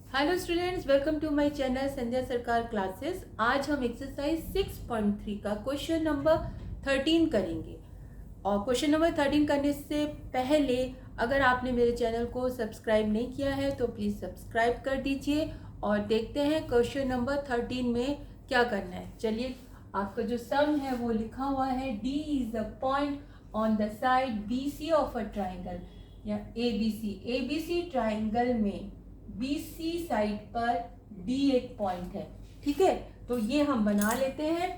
Hello students, welcome to my channel Sandhya Sarkar classes. आज हम exercise 6.3 का क्वेश्चन नंबर 13 करेंगे। और क्वेश्चन नंबर 13 करने से पहले अगर आपने मेरे चैनल को सब्सक्राइब नहीं किया है तो प्लीज़ सब्सक्राइब कर दीजिए। और देखते हैं क्वेश्चन नंबर 13 में क्या करना है। चलिए, आपका जो सम है वो लिखा हुआ है, D is a point on the side B C of a triangle या ए बी सी ट्राइंगल में BC साइड पर D एक पॉइंट है। ठीक है, तो ये हम बना लेते हैं।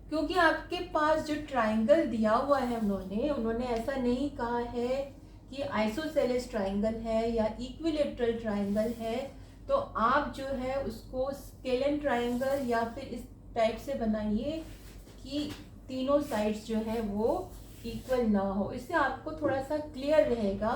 क्योंकि आपके पास जो ट्राइंगल दिया हुआ है उन्होंने ऐसा नहीं कहा है कि आइसोसेलेस ट्राइंगल है या इक्विलेटरल ट्राइंगल है, तो आप जो है उसको स्केलन ट्राइंगल या फिर इस टाइप से बनाइए कि तीनों साइड्स जो है वो इक्वल ना हो। इससे आपको थोड़ा सा क्लियर रहेगा।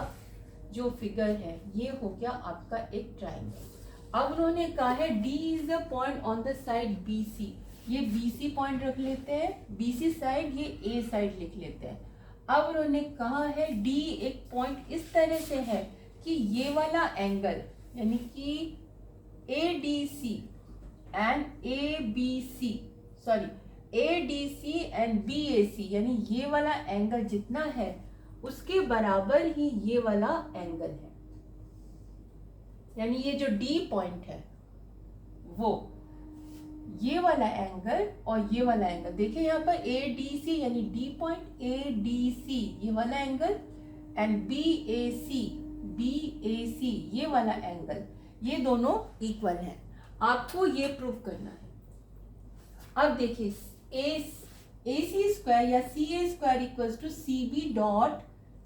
जो फिगर है ये हो गया आपका एक ट्राइंगल। अब उन्होंने कहा है D is a point on the side BC। ये BC पॉइंट रख लेते हैं, BC साइड, ये A साइड लिख लेते हैं। अब उन्होंने कहा है D एक पॉइंट इस तरह से है कि ये वाला एंगल यानी कि ADC and ADC and BAC यानी ये वाला एंगल जितना है उसके बराबर ही ये वाला एंगल है। यानी ये जो D पॉइंट है वो ये वाला एंगल और ये वाला एंगल, देखिए यहाँ पर ADC यानी D पॉइंट ADC ये वाला एंगल एंड BAC ये वाला एंगल, ये दोनों इक्वल हैं। आपको ये प्रूव करना है। अब देखिए AC स्क्वायर या CA square equals to CB dot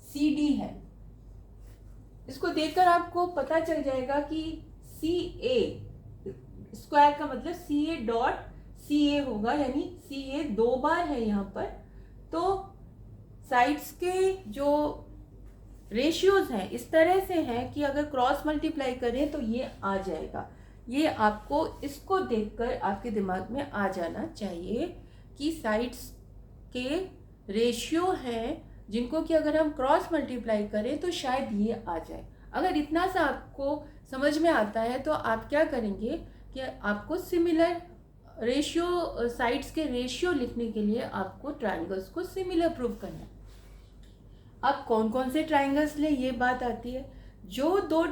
CD है। इसको देखकर आपको पता चल जाएगा कि CA स्क्वायर का मतलब CA डॉट CA होगा, यानी CA दो बार है यहाँ पर। तो साइड्स के जो रेशियोज हैं इस तरह से हैं कि अगर क्रॉस मल्टीप्लाई करें तो ये आ जाएगा। ये आपको इसको देखकर आपके दिमाग में आ जाना चाहिए कि साइड्स के रेशियो हैं जिनको कि अगर हम क्रॉस मल्टीप्लाई करें तो शायद ये आ जाए। अगर इतना सा आपको समझ में आता है तो आप क्या करेंगे कि आपको सिमिलर रेशियो, साइड्स के रेशियो लिखने के लिए आपको ट्राइंगल्स को सिमिलर प्रूव करना है। अब कौन कौन से ट्राइंगल्स ले ये बात आती है। जो दो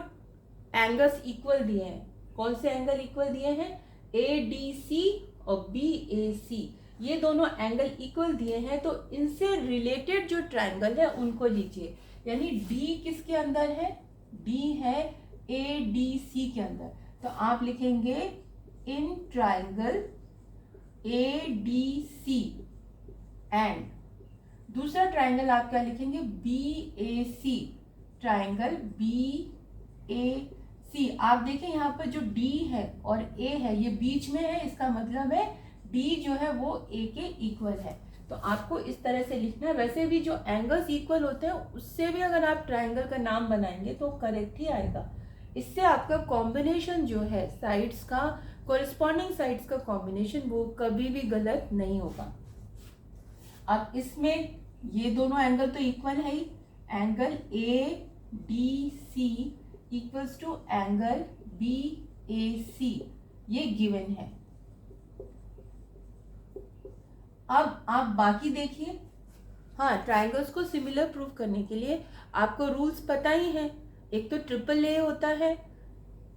एंगल्स इक्वल दिए हैं, कौन से एंगल इक्वल दिए हैं, ADC और BAC, ये दोनों एंगल इक्वल दिए हैं, तो इनसे रिलेटेड जो ट्राइंगल है उनको लीजिए। यानी D किसके अंदर है, D है ADC के अंदर। तो आप लिखेंगे इन ट्राइंगल ADC एंड दूसरा ट्राइंगल आप क्या लिखेंगे, BAC, ट्राइंगल BAC। आप देखें यहाँ पर जो D है और A है ये बीच में है, इसका मतलब है D जो है वो A के इक्वल है। तो आपको इस तरह से लिखना है। वैसे भी जो एंगल्स इक्वल होते हैं उससे भी अगर आप ट्राइंगल का नाम बनाएंगे तो करेक्ट ही आएगा। इससे आपका कॉम्बिनेशन जो है साइड्स का, कोरिस्पॉन्डिंग साइड्स का कॉम्बिनेशन वो कभी भी गलत नहीं होगा। अब इसमें ये दोनों एंगल तो इक्वल है ही। Angle ADC equals to angle BAC, ये गिवन है। अब आप बाकी देखिए। हाँ, ट्राइंगल्स को सिमिलर प्रूव करने के लिए आपको रूल्स पता ही हैं। एक तो AAA होता है,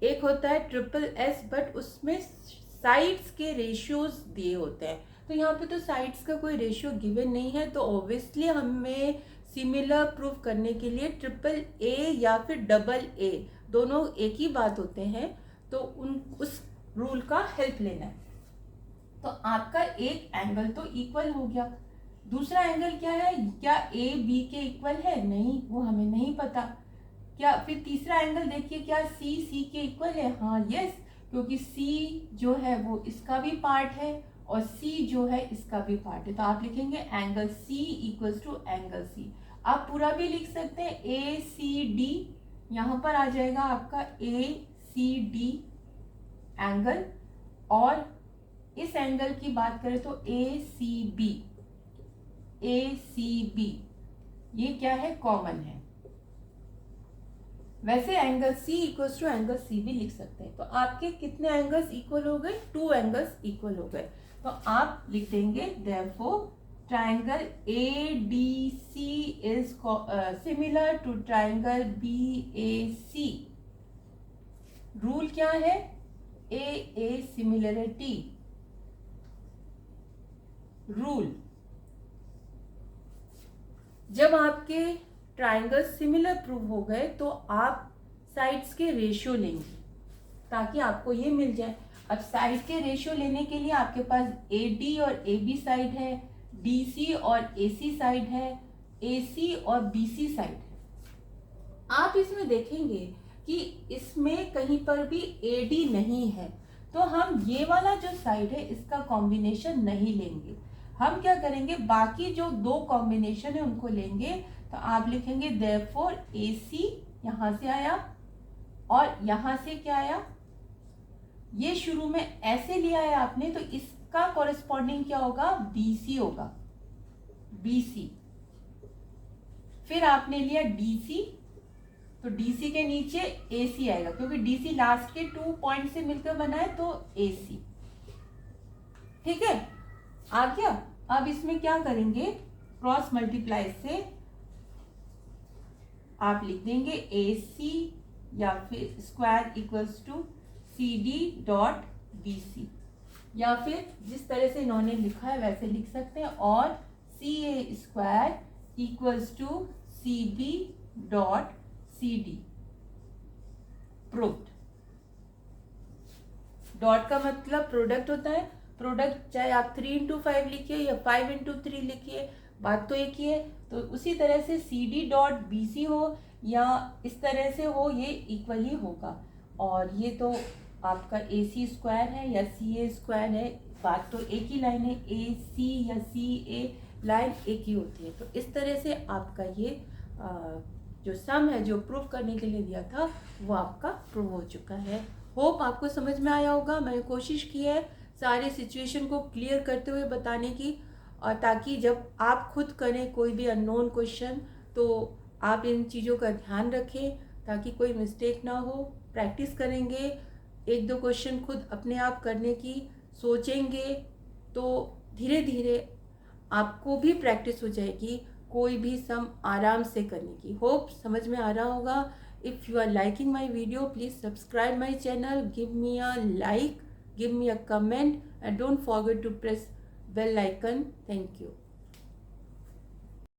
एक होता है SSS, बट उसमें साइड्स के रेशियोज दिए होते हैं। तो यहाँ पे तो साइड्स का कोई रेशियो गिवन नहीं है, तो ऑब्वियसली हमें सिमिलर प्रूव करने के लिए AAA या फिर AA दोनों एक ही बात होते हैं, तो उस रूल का हेल्प लेना है। तो आपका एक एंगल तो इक्वल हो गया। दूसरा एंगल क्या है, क्या A B के इक्वल है, नहीं, वो हमें नहीं पता। क्या फिर तीसरा एंगल देखिए, क्या C C के इक्वल है, हाँ यस, क्योंकि C जो है वो इसका भी पार्ट है और C जो है इसका भी पार्ट है। तो आप लिखेंगे angle C equals to angle C। आप पूरा भी लिख सकते हैं ACD, यहाँ पर आ जाएगा आपका ACD एंगल। और इस एंगल की बात करें तो ACB ये क्या है, कॉमन है। वैसे angle C equals to angle C भी लिख सकते हैं। तो आपके कितने एंगल्स इक्वल हो गए? 2 एंगल्स इक्वल हो गए। तो आप लिख देंगे therefore triangle ADC is similar to triangle BAC। Rule क्या है? AA similarity rule. जब आपके ट्राइंगल सिमिलर प्रूव हो गए तो आप साइड्स के रेशियो लेंगे ताकि आपको ये मिल जाए। अब साइड के रेशियो लेने के लिए आपके पास AD और AB साइड है, DC और AC साइड है, AC और BC साइड है। आप इसमें देखेंगे कि इसमें कहीं पर भी AD नहीं है, तो हम ये वाला जो साइड है इसका कॉम्बिनेशन नहीं लेंगे। हम क्या करेंगे, बाकी जो दो कॉम्बिनेशन है उनको लेंगे। तो आप लिखेंगे देयरफॉर AC यहां से आया और यहां से क्या आया, ये शुरू में ऐसे लिया है आपने, तो इसका कॉरेस्पॉन्डिंग क्या होगा? BC होगा, BC। फिर आपने लिया DC, तो DC के नीचे AC आएगा क्योंकि DC लास्ट के 2 पॉइंट से मिलकर बना है, तो AC। ठीक है, आ गया। अब इसमें क्या करेंगे, क्रॉस मल्टीप्लाई से आप लिख देंगे AC या फिर square equals to CD dot BC, या फिर जिस तरह से इन्होंने लिखा है वैसे लिख सकते हैं, और CA square equals to CB dot CD। Proved. Dot का मतलब प्रोडक्ट होता है। प्रोडक्ट चाहे आप 3x5 लिखिए या 5x3 लिखिए, बात तो एक ही है। तो उसी तरह से CD डॉट BC हो या इस तरह से हो, ये इक्वल ही होगा। और ये तो आपका AC स्क्वायर है या CA स्क्वायर है, बात तो एक ही लाइन है। AC या CA लाइन एक ही होती है। तो इस तरह से आपका ये जो सम है जो प्रूव करने के लिए दिया था वो आपका प्रूव हो चुका है। होप आपको समझ में आया होगा। मैंने कोशिश की है सारे सिचुएशन को क्लियर करते हुए बताने की, और ताकि जब आप खुद करें कोई भी अननोन क्वेश्चन तो आप इन चीज़ों का ध्यान रखें ताकि कोई मिस्टेक ना हो। प्रैक्टिस करेंगे, एक दो क्वेश्चन खुद अपने आप करने की सोचेंगे तो धीरे धीरे आपको भी प्रैक्टिस हो जाएगी कोई भी सम आराम से करने की। होप समझ में आ रहा होगा। If you are liking my video, please subscribe my channel, give me a like, give me a comment, and don't forget to press bell icon. Thank you.